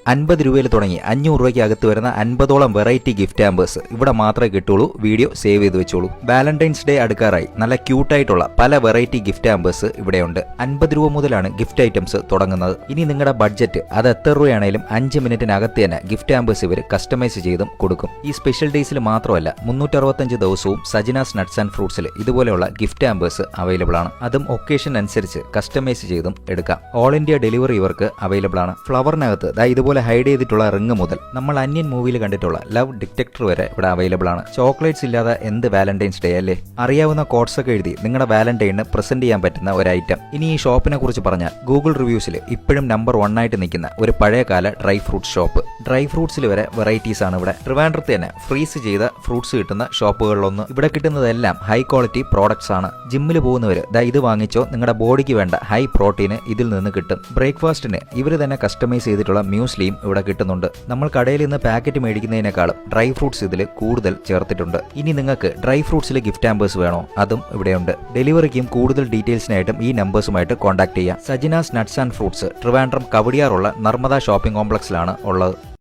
50 രൂപയിൽ തുടങ്ങി 500 രൂപയ്ക്ക് അകത്ത് വരുന്ന 50ഓളം വെറൈറ്റി ഗിഫ്റ്റ് ഹാമ്പേഴ്സ് ഇവിടെ മാത്രമേ കിട്ടുള്ളൂ. വീഡിയോ സേവ് ചെയ്ത് വെച്ചോളൂ. വാലന്റൈൻസ് ഡേ അടുക്കാറായി നല്ല ക്യൂട്ടായിട്ടുള്ള പല വെറൈറ്റി ഗിഫ്റ്റ് ഹാമ്പേഴ്സ് ഇവിടെയുണ്ട്. 50 രൂപ മുതലാണ് ഗിഫ്റ്റ് ഐറ്റംസ് തുടങ്ങുന്നത്. ഇനി നിങ്ങളുടെ ബഡ്ജറ്റ് അത് എത്ര രൂപയാണെങ്കിലും 5 മിനിറ്റിനകത്ത് തന്നെ ഗിഫ്റ്റ് ഹാമ്പേഴ്സ് ഇവർ കസ്റ്റമൈസ് ചെയ്തും കൊടുക്കും. ഈ സ്പെഷ്യൽ ഡേയ്സിൽ മാത്രമല്ല 365 ദിവസവും സജിനാസ് നട്ട്സ് ആൻഡ് ഫ്രൂട്ട്സിൽ ഇതുപോലെയുള്ള ഗിഫ്റ്റ് ഹാമ്പേഴ്സ് അവൈലബിൾ ആണ്. അതും ഒക്കേഷൻ അനുസരിച്ച് കസ്റ്റമൈസ് ചെയ്തും എടുക്കാം. ഓൾ ഇന്ത്യ ഡെലിവറി ഇവർക്ക് അവൈലബിൾ ആണ്. ഫ്ലവറിനകത്ത് ഇതുപോലെ ഹൈഡ് ചെയ്തിട്ടുള്ള റിംഗ് മുതൽ നമ്മൾ അന്യൻ മൂവിയിൽ കണ്ടിട്ടുള്ള ലവ് ഡിറ്റക്ടർ വരെ ഇവിടെ അവൈലബിൾ ആണ്. ചോക്ലേറ്റ്സ് ഇല്ലാതെ എന്ത് വാലന്റൈൻസ് ഡേ അല്ലേ? അറിയാവുന്ന കോഡ്സ് ഒക്കെ എഴുതി നിങ്ങളുടെ വാലന്റൈന് പ്രസന്റ് ചെയ്യാൻ പറ്റുന്ന ഒരു ഐറ്റം. ഇനി ഈ ഷോപ്പിനെ കുറിച്ച് പറഞ്ഞാൽ ഗൂഗിൾ റിവ്യൂസിൽ ഇപ്പോഴും നമ്പർ 1 ആയിട്ട് നിൽക്കുന്ന ഒരു പഴയകാല ഡ്രൈ ഫ്രൂട്ട്സ് ഷോപ്പ്. ഡ്രൈ ഫ്രൂട്ട്സിൽ വരെ വെറൈറ്റീസ് ആണ് ഇവിടെ. ട്രിവാൻഡ്രത്ത് തന്നെ ഫ്രീസ് ചെയ്ത ഫ്രൂട്ട്സ് കിട്ടുന്ന ഷോപ്പുകളിലൊന്ന്. ഇവിടെ കിട്ടുന്നതെല്ലാം ഹൈ ക്വാളിറ്റി പ്രോഡക്ട്സ് ആണ്. ജിമ്മിൽ പോകുന്നവർ ഇത് വാങ്ങിച്ചോ നിങ്ങളുടെ ബോഡിക്ക് വേണ്ട ഹൈ പ്രോട്ടീന് ഇതിൽ നിന്ന് കിട്ടും. ബ്രേക്ക്ഫാസ്റ്റിന് ഇവർ തന്നെ കസ്റ്റമൈസ് ചെയ്തിട്ടുള്ള മ്യൂസ്ലിയും ഇവിടെ കിട്ടുന്നുണ്ട്. നമ്മൾ കടയിൽ നിന്ന് പാക്കറ്റ് മേടിക്കുന്നതിനേക്കാളും ഡ്രൈ ഫ്രൂട്ട്സ് ഇതിൽ കൂടുതൽ ചേർത്തിട്ടുണ്ട്. ഇനി നിങ്ങൾക്ക് ഡ്രൈ ഫ്രൂട്ട്സിൽ ഗിഫ്റ്റ് ഹാമ്പേഴ്സ് വേണോ? അതും ഇവിടെയുണ്ട്. ഡെലിവറിക്കും കൂടുതൽ ഡീറ്റെയിൽസിനായിട്ടും ഈ നമ്പേഴ്സുമായിട്ട് കോൺടാക്ട് ചെയ്യാം. Sajinas nuts and fruits Trivandrum കവടിയാറുള്ള നർമ്മദ ഷോപ്പിംഗ് കോംപ്ലക്സിലാണ് ഉള്ളത്.